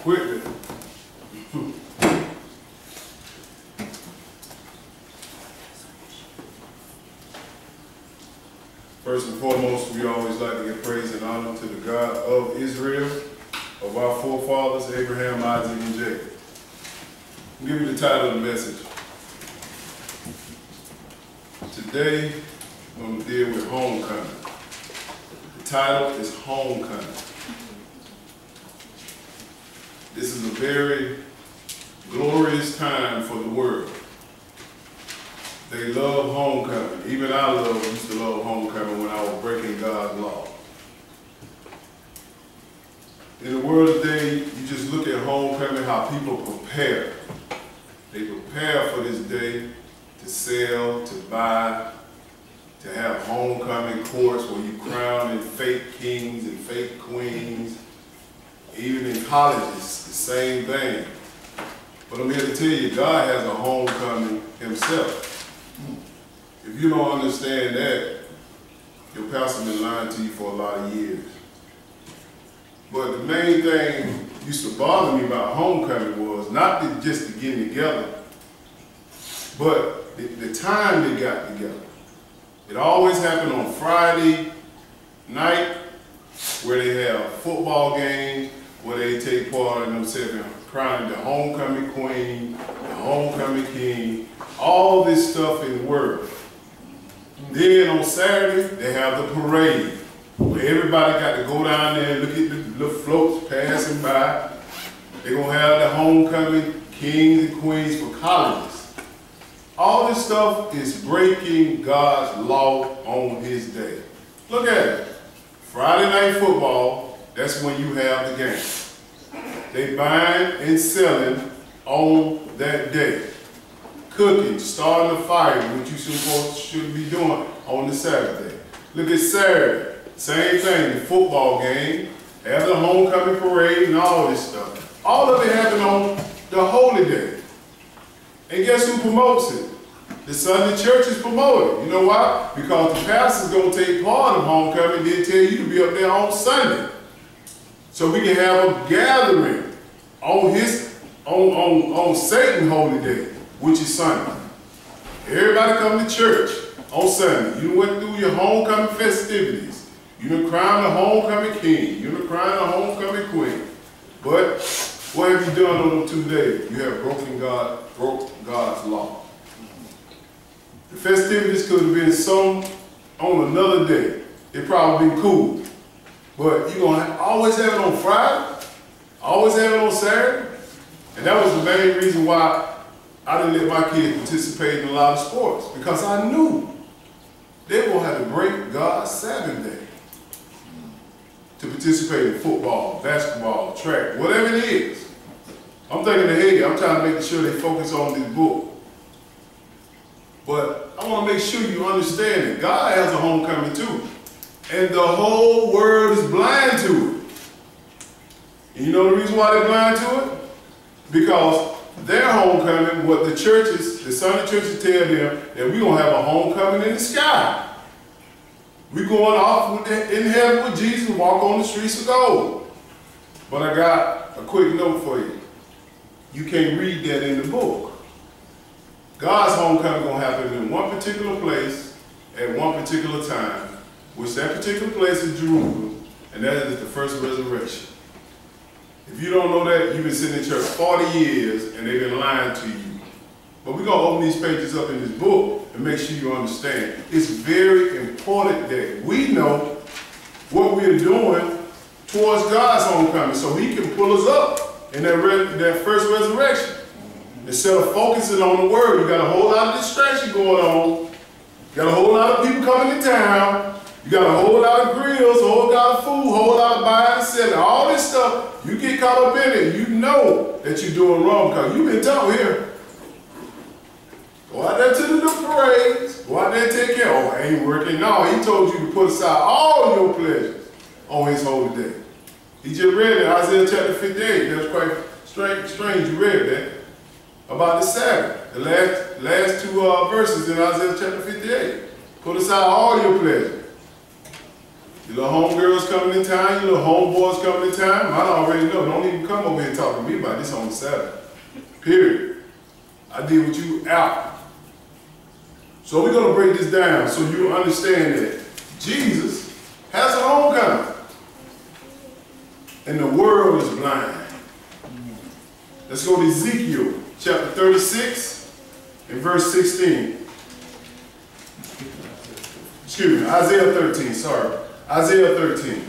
equipment. First and foremost, we always like to give praise and honor to the God of Israel, of our forefathers, Abraham, Isaac, and Jacob. I'll give you the title of the message. Today, I'm going to deal with homecoming. The title is Homecoming. This is a very glorious time for the world. They love homecoming. Even I used to love homecoming when I was breaking God's law. In the world today, you just look at homecoming, how people prepare. They prepare for this day to sell, to buy, to have homecoming courts where you crown in fake kings and fake queens. Even in colleges, the same thing. But I'm here to tell you, God has a homecoming himself. If you don't understand that, your pastor been lying to you for a lot of years. But the main thing used to bother me about homecoming was not just the getting together, but the time they got together. It always happened on Friday night, where they have football games, where they take part in themselves in crowning the homecoming queen, the homecoming king, all this stuff in the world. Then on Saturday, they have the parade, where everybody got to go down there and look at the little floats passing by. They're going to have the homecoming kings and queens for colleges. All this stuff is breaking God's law on his day. Look at it. Friday night football, that's when you have the game. They buying and selling on that day. Cooking, starting a fire, which you should be doing on the Saturday. Look at Saturday, same thing, the football game, have the homecoming parade and all this stuff. All of it happened on the holy day. And guess who promotes it? The Sunday church is promoted. You know why? Because the pastor's going to take part of homecoming, they tell you to be up there on Sunday. So we can have a gathering on Satan's holy day, which is Sunday. Everybody come to church on Sunday. You went through your homecoming festivities. You done crowned the homecoming king. You done crowned the homecoming queen. But what have you done on them 2 days? You have broke God's law. The festivities could have been some on another day. It probably been cool. But you're going to always have it on Friday, always have it on Saturday. And that was the main reason why I didn't let my kids participate in a lot of sports, because I knew they were going to have to break God's Sabbath day to participate in football, basketball, track, whatever it is. I'm thinking ahead. I'm trying to make sure they focus on this book. But I want to make sure you understand that God has a homecoming too. And the whole world is blind to it. And you know the reason why they're blind to it? Because their homecoming, what the churches, the Sunday churches tell them, that we're going to have a homecoming in the sky. We're going off in heaven with Jesus and walk on the streets of gold. But I got a quick note for you. You can't read that in the book. God's homecoming is going to happen in one particular place at one particular time, which that particular place is Jerusalem, and that is the first resurrection. If you don't know that, you've been sitting in church 40 years and they've been lying to you. But we're going to open these pages up in this book and make sure you understand. It's very important that we know what we're doing towards God's homecoming so he can pull us up in that first resurrection. Instead of focusing on the word, you got a whole lot of distraction going on. You got a whole lot of people coming to town. You got a whole lot of grills, a whole lot of food, a whole lot of buying and selling, all this stuff. You get caught up in it, you know that you're doing wrong because you've been taught here. Go out there to the parades, go out there and take care. Oh, I ain't working. No, he told you to put aside all your pleasures on his holy day. He just read it, Isaiah chapter 58. That's quite strange you read that. About the Sabbath, the last two verses in Isaiah chapter 58. Put aside all your pleasure. Your little homegirls coming in town, your little homeboys coming in town. I already know. Don't even come over here and talk to me about this on the Sabbath. Period. I deal with you out. So we're going to break this down so you understand that Jesus has a homecoming. And the world is blind. Let's go to Ezekiel chapter 36 and verse 16. Excuse me, Isaiah 13, sorry. Isaiah 13.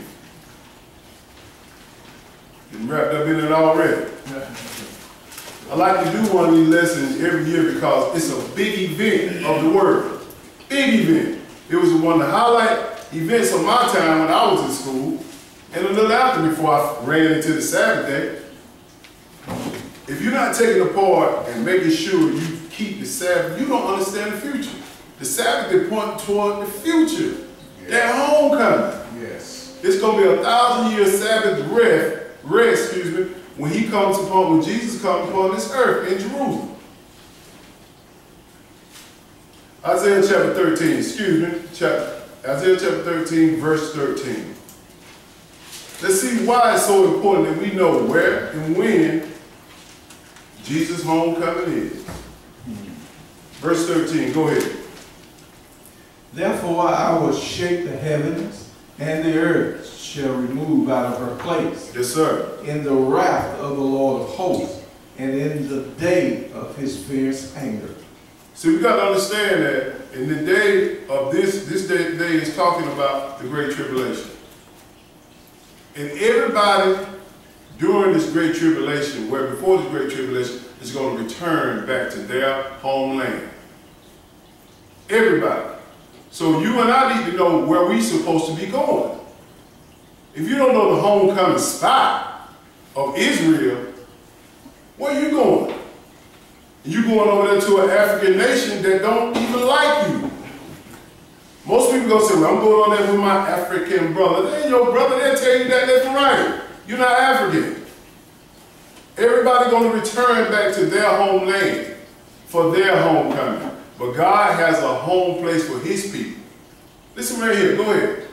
Getting wrapped up in it already. I like to do one of these lessons every year because it's a big event of the word. Big event. It was one of the highlight events of my time when I was in school and a little after before I ran into the Sabbath day. If you're not taking apart and making sure you keep the Sabbath, you don't understand the future. The Sabbath is pointing toward the future. Yes. That homecoming. Yes. It's going to be 1,000-year Sabbath rest, when he comes upon, when Jesus comes upon this earth in Jerusalem. Isaiah chapter 13, Isaiah chapter 13, verse 13. Let's see why it's so important that we know where and when Jesus' homecoming is. Verse 13, go ahead. Therefore I will shake the heavens, and the earth shall remove out of her place. Yes, sir. In the wrath of the Lord of hosts, and in the day of his fierce anger. See, we got to understand that in the day of this day is talking about the Great Tribulation. And everybody during this Great Tribulation, where before the Great Tribulation, is going to return back to their homeland. Everybody. So you and I need to know where we're supposed to be going. If you don't know the homecoming spot of Israel, where are you going? You're going over there to an African nation that don't even like you. Most people go say, well, I'm going on there with my African brother. They ain't your brother, they'll tell you that left and right. You're not African. Everybody going to return back to their homeland for their homecoming. But God has a home place for his people. Listen right here, go ahead.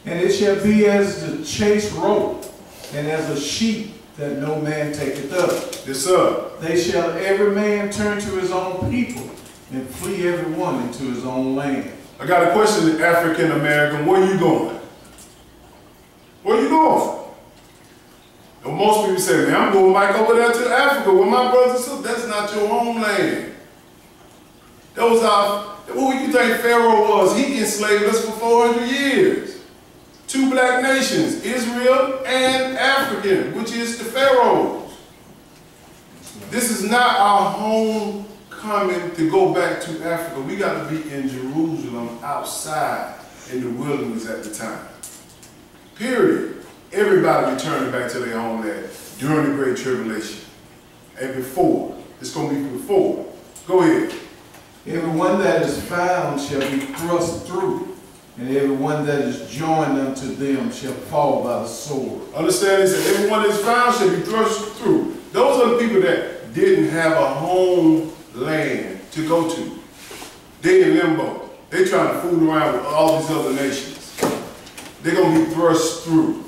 And it shall be as the chase rope, and as a sheep that no man taketh up. Yes, sir. They shall every man turn to his own people, and flee every one into his own land. I got a question, African American. Where you going? Where you going? And most people say, man, I'm going back over there to Africa with my brothers and sisters. That's not your homeland. Those are, who you think Pharaoh was? He enslaved us for 400 years. Two black nations, Israel and African, which is the Pharaohs. This is not our homecoming to go back to Africa. We got to be in Jerusalem, outside in the wilderness at the time. Period. Everybody returning back to their homeland during the Great Tribulation. And before. It's going to be before. Go ahead. Everyone that is found shall be thrust through, and everyone that is joined unto them shall fall by the sword. Understand this? Everyone that is found shall be thrust through. Those are the people that didn't have a homeland to go to. They in limbo. They trying to fool around with all these other nations. They're going to be thrust through.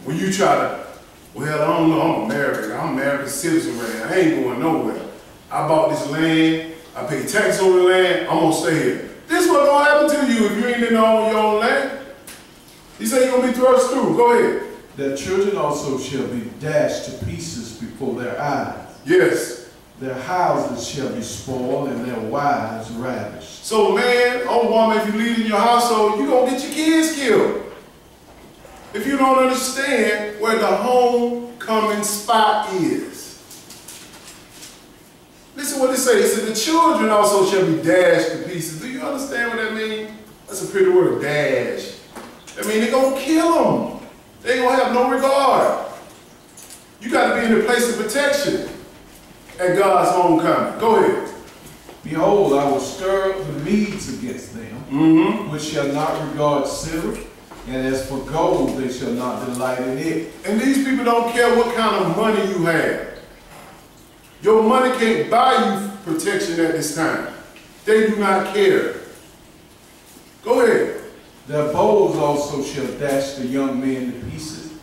When you try to, well, I don't know, I'm American. I'm an American citizen right now. I ain't going nowhere. I bought this land. I pay tax on the land. I'm going to stay here. This is what's going to happen to you if you ain't in your own land. He said you're going to be thrust through. Go ahead. Their children also shall be dashed to pieces before their eyes. Yes. Their houses shall be spoiled and their wives ravished. So man or woman, if you leave in your household, you're going to get your kids killed. If you don't understand where the homecoming spot is. Listen what it says. It said the children also shall be dashed to pieces. Do you understand what that means? That's a pretty word, dash. I mean, they're going to kill them. They ain't going to have no regard. You got to be in a place of protection at God's homecoming. Go ahead. Behold, I will stir up the Medes against them, which shall not regard silver, and as for gold, they shall not delight in it. And these people don't care what kind of money you have. Your money can't buy you protection at this time. They do not care. Go ahead. Their bows also shall dash the young men to pieces,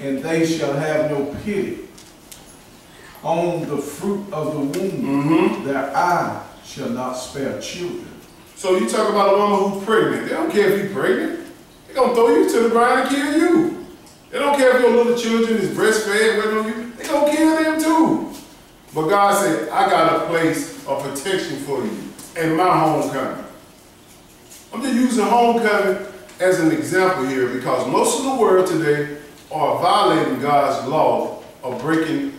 and they shall have no pity. On the fruit of the womb, their eye shall not spare children. So you talk about a woman who's pregnant. They don't care if you're pregnant. They're going to throw you to the ground and kill you. They don't care if your little children is breastfed, waiting on you. They're going to kill them too. But God said, I got a place of protection for you in my homecoming. I'm just using homecoming as an example here because most of the world today are violating God's law of breaking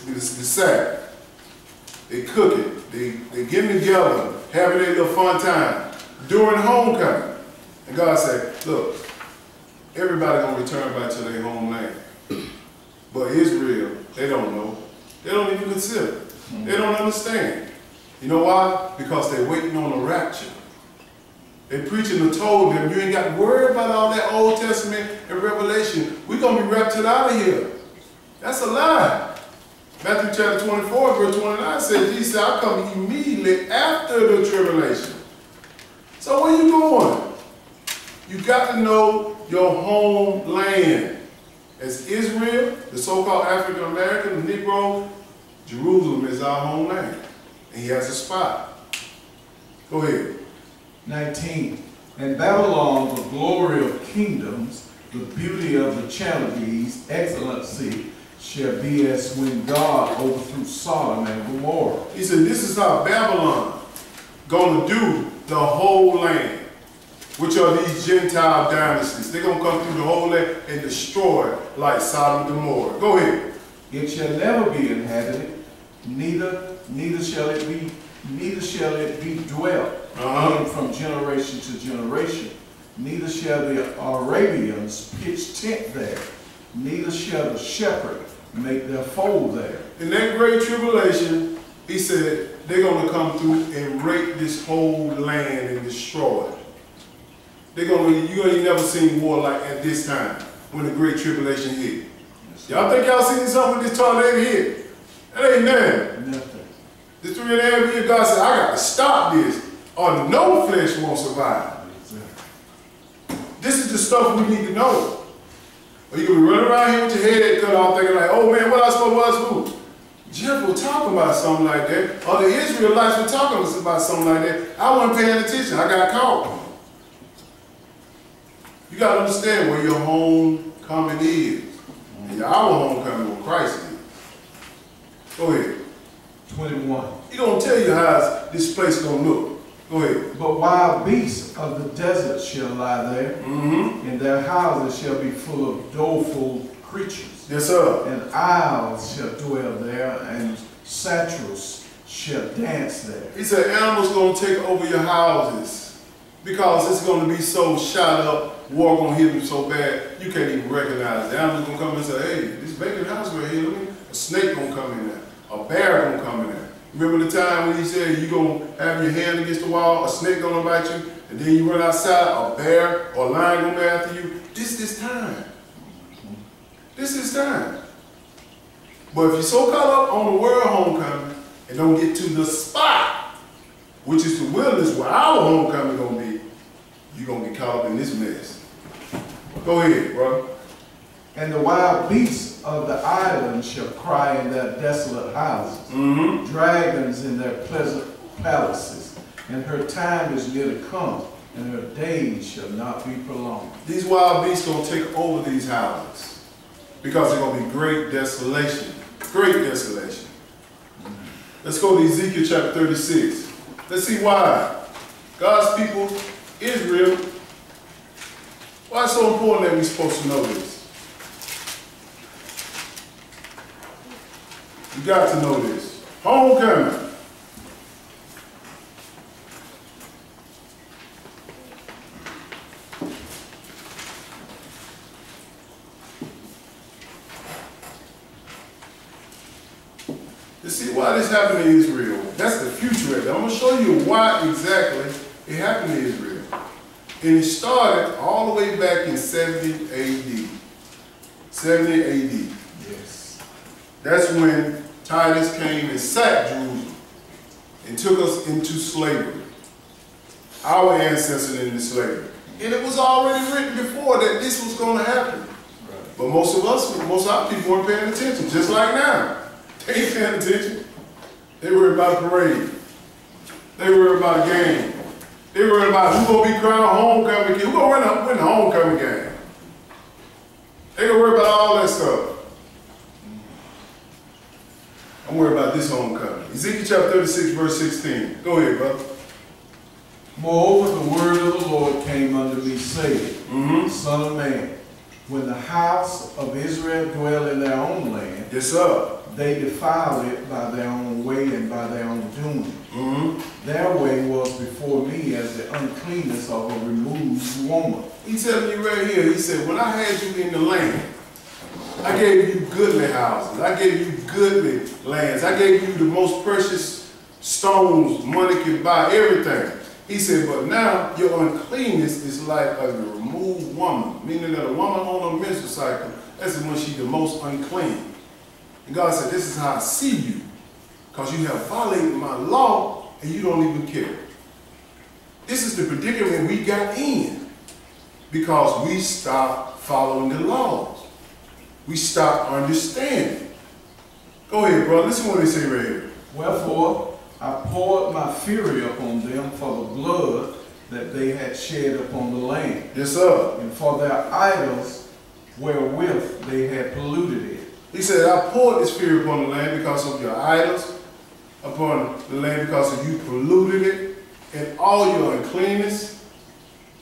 the Sabbath. They cooking, they getting together, having their little fun time during homecoming. And God said, look, everybody gonna return back to their homeland. But Israel, they don't know. They don't even consider. They don't understand. You know why? Because they're waiting on the rapture. They preaching and told them, you ain't got to worry about all that Old Testament and Revelation. We're going to be raptured out of here. That's a lie. Matthew chapter 24, verse 29 says, Jesus said, I'll come immediately after the tribulation. So where you going? You got to know your homeland. As Israel, the so-called African American, the Negro, Jerusalem is our homeland. And he has a spot. Go ahead. 19. And Babylon, the glory of kingdoms, the beauty of the Chaldees, excellency, shall be as when God overthrew Sodom and Gomorrah. He said, this is how Babylon going to do the whole land, which are these Gentile dynasties. They're going to come through the whole land and destroy it like Sodom and Gomorrah. Go ahead. It shall never be inhabited, neither shall it be dwelt in from generation to generation. Neither shall the Arabians pitch tent there, neither shall the shepherd make their fold there. In that great tribulation, he said, they're going to come through and rape this whole land and destroy it. You ain't never seen war like at this time when the great tribulation hit. Y'all think y'all seen something with this tornado hit? That ain't nothing. Nothing. This 3.5 years, God said, I got to stop this or no flesh won't survive. This is the stuff we need to know. Or you can be running around here with your head cut off thinking like, oh man, what I supposed to do? Jeff was talking about something like that. Or the Israelites were talking about something like that. I wasn't paying attention. I got caught. You got to understand where your homecoming is. And our homecoming with Christ is. Go ahead. 21. He gonna tell you how this place gonna look. Go ahead. But wild beasts of the desert shall lie there, and their houses shall be full of doleful creatures. Yes, sir. And isles shall dwell there, and satyrs shall dance there. He said animals gonna take over your houses because it's gonna be so shot up, war gonna hit them so bad you can't even recognize it. The animals gonna come and say, hey, this vacant house right here, look, a snake gonna come in there. A bear gonna come in there. Remember the time when he said you gonna have your hand against the wall, a snake gonna bite you, and then you run outside, a bear or a lion gonna be after you. This is time. This is time. But if you're so caught up on the world homecoming and don't get to the spot, which is the wilderness where our homecoming gonna be, you're gonna get caught up in this mess. Go ahead, bro. And the wild beasts of the islands shall cry in their desolate houses, dragons in their pleasant palaces, and her time is near to come, and her days shall not be prolonged. These wild beasts gonna take over these houses because they're gonna be great desolation. Great desolation. Let's go to Ezekiel chapter 36. Let's see why God's people, Israel, why it's so important that we're supposed to know this. You got to know this. Homecoming. You see why this happened to Israel? That's the future. I'm going to show you why exactly it happened to Israel. And it started all the way back in 70 AD. 70 AD. Yes. That's when Titus came and sacked Jerusalem and took us into slavery. Our ancestors into slavery. And it was already written before that this was going to happen. Right. But most of our people weren't paying attention, just like now. They ain't paying attention. They worried about a parade. They worried about a game. They worried about who's going to be crowned homecoming kid. Who's going to win the homecoming game. They don't worry about all that stuff. I'm worried about this homecoming. Ezekiel chapter 36, verse 16. Go ahead, brother. Moreover, the word of the Lord came unto me, saying, Son of man, when the house of Israel dwell in their own land, yes, sir, they defile it by their own way and by their own doing. Their way was before me as the uncleanness of a removed woman. He's telling you right here, he said, when I had you in the land, I gave you goodly houses. I gave you goodly lands. I gave you the most precious stones money can buy, everything. He said, but now your uncleanness is like a removed woman, meaning that a woman on a menstrual cycle, that's when she's the most unclean. And God said, this is how I see you, because you have violated my law and you don't even care. This is the predicament we got in because we stopped following the laws. We stopped understanding. Go ahead, bro. Listen to what they say right here. Wherefore, I poured my fury upon them for the blood that they had shed upon the land. Yes, sir. And for their idols wherewith they had polluted it. He said, I poured this fury upon the land because of your idols, upon the land because of you polluted it, and all your uncleanness.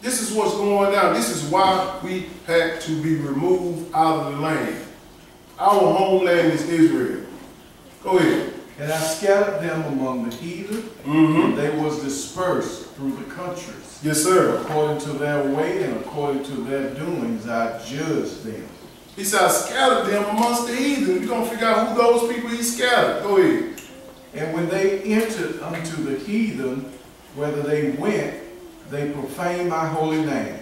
This is what's going down. This is why we had to be removed out of the land. Our homeland is Israel. Go ahead. And I scattered them among the heathen, and they was dispersed through the countries. Yes, sir. According to their way and according to their doings, I judged them. He said, I scattered them amongst the heathen. We're going to figure out who those people he scattered. Go ahead. And when they entered unto the heathen, whether they went, they profaned my holy name.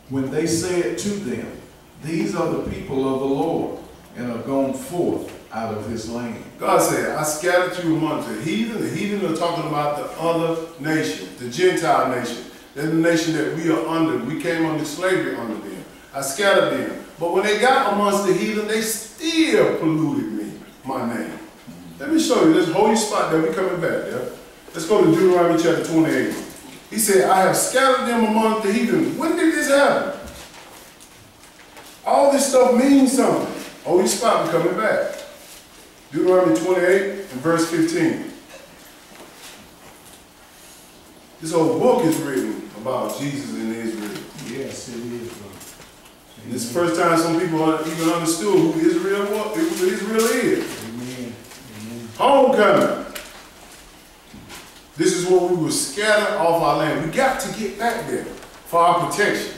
When they said to them, these are the people of the Lord, and are gone forth out of his land. God said, I scattered you amongst the heathen. The heathen are talking about the other nation, the Gentile nation. They're the nation that we are under. We came under slavery under them. I scattered them. But when they got amongst the heathen, they still polluted me, my name. Let me show you. Let's hold your spot there. We're coming back there. Let's go to Deuteronomy chapter 28. He said, I have scattered them among the heathen. When did this happen? All this stuff means something. Hold your spot, we're coming back. Deuteronomy 28 and verse 15. This whole book is written about Jesus in Israel. Yes, it is. And this is the first time some people even understood who Israel was, who Israel is. Amen. Homecoming. This is where we were scattered off our land. We got to get back there for our protection.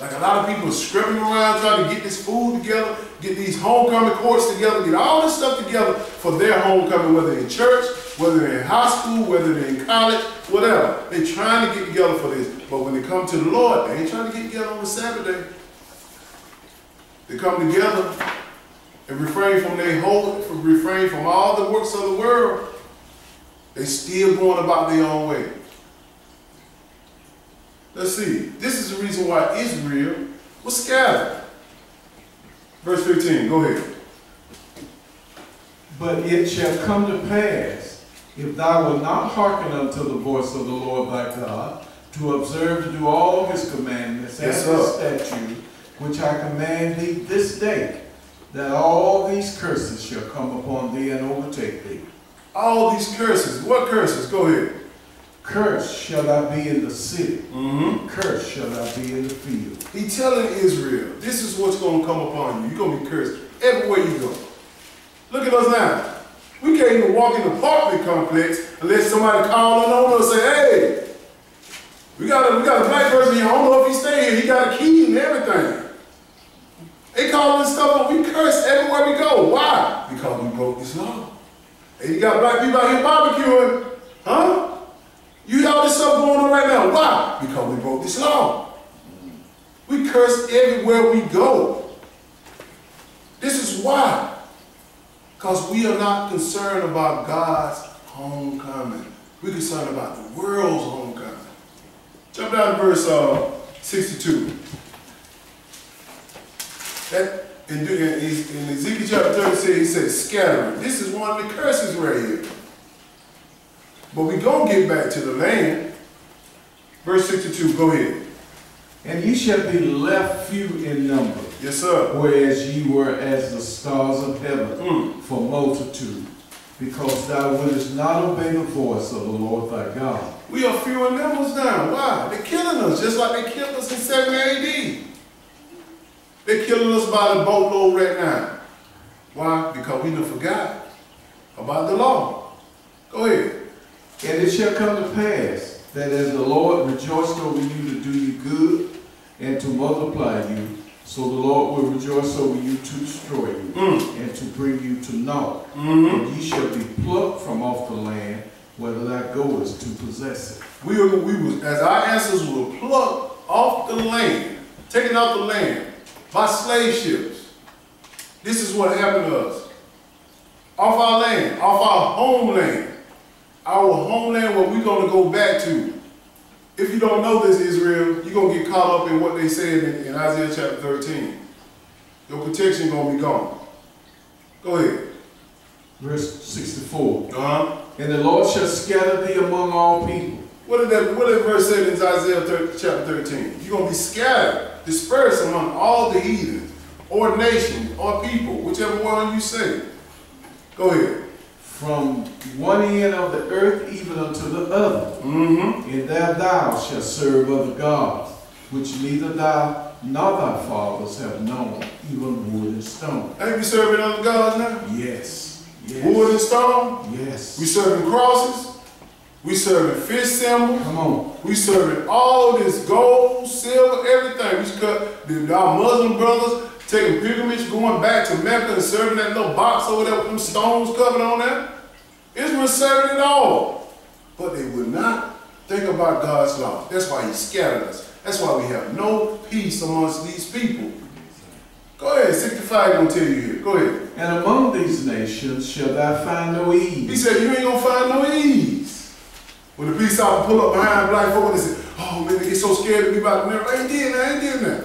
Like a lot of people are scrubbing around trying to get this food together, get these homecoming courts together, get all this stuff together for their homecoming, whether in church, whether they're in high school, whether they're in college, whatever. They're trying to get together for this. But when they come to the Lord, they ain't trying to get together on a Saturday. They come together and refrain from all the works of the world. They still going about their own way. Let's see. This is the reason why Israel was scattered. Verse 15, go ahead. But it shall come to pass, if thou wilt not hearken unto the voice of the Lord thy God, to observe to do all his commandments and his statutes, which I command thee this day, that all these curses shall come upon thee and overtake thee. All these curses. What curses? Go ahead. Cursed shall thou be in the city. Cursed shall thou be in the field. He's telling Israel, this is what's going to come upon you. You're going to be cursed everywhere you go. Look at us now. We can't even walk in the apartment complex unless somebody calls on us and say, hey, we got a black person here. I don't know if he's staying here. He got a key and everything. They call this stuff up. We curse everywhere we go. Why? Because we broke this law. And you got black people out here barbecuing. Huh? You got all this stuff going on right now. Why? Because we broke this law. We curse everywhere we go. This is why. Because we are not concerned about God's homecoming. We're concerned about the world's homecoming. Jump down to verse 62. That in Ezekiel chapter 36, he says scattering. This is one of the curses right here. But we're going to get back to the land. Verse 62, go ahead. And ye shall be left few in number. Yes, sir. Whereas ye were as the stars of heaven for multitude, because thou wouldest not obey the voice of the Lord thy God. We are few in numbers now. Why? They're killing us just like they killed us in 70 AD. They're killing us by the boatload right now. Why? Because we done forgot about the law. Go ahead. And it shall come to pass that as the Lord rejoiced over you to do you good and to multiply you, so the Lord will rejoice over you to destroy you and to bring you to naught. And ye shall be plucked from off the land, whether thou goest to possess it. We was, as our ancestors were plucked off the land, taken off the land by slave ships. This is what happened to us. Off our land, off our homeland. Our homeland, what we're going to go back to. If you don't know this, Israel, you're going to get caught up in what they said in Isaiah chapter 13. Your protection going to be gone. Go ahead. Verse 64. Uh-huh. And the Lord shall scatter thee among all people. What did that verse say in Isaiah chapter 13? You're going to be scattered, dispersed among all the heathens, or nations, or people, whichever one you say. Go ahead. From one end of the earth even unto the other. And there thou shalt serve other gods, which neither thou nor thy fathers have known, even wood and stone. Ain't we serving other gods now? Yes. Yes. Wood and stone? Yes. We serving crosses. We serving fish symbols. Come on. We serving all this gold, silver, everything. We cut our Muslim brothers taking pilgrimage, going back to Mecca and serving that little box over there with them stones covered on there. Israel serving it all. But they would not think about God's law. That's why he scattered us. That's why we have no peace amongst these people. Go ahead, 65 gonna tell you here. Go ahead. And among these nations shall thou find no ease. He said you ain't gonna find no ease. When the police officer pull up behind black folk, they say, oh man, they get so scared to be about to I ain't did that.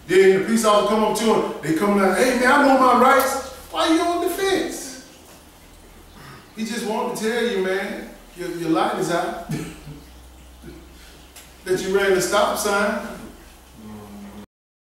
Then the police officer come up to him, they come out, hey man, I know my rights. Why you on the fence? He just wanted to tell you, man, your light is out. That you ran the stop sign.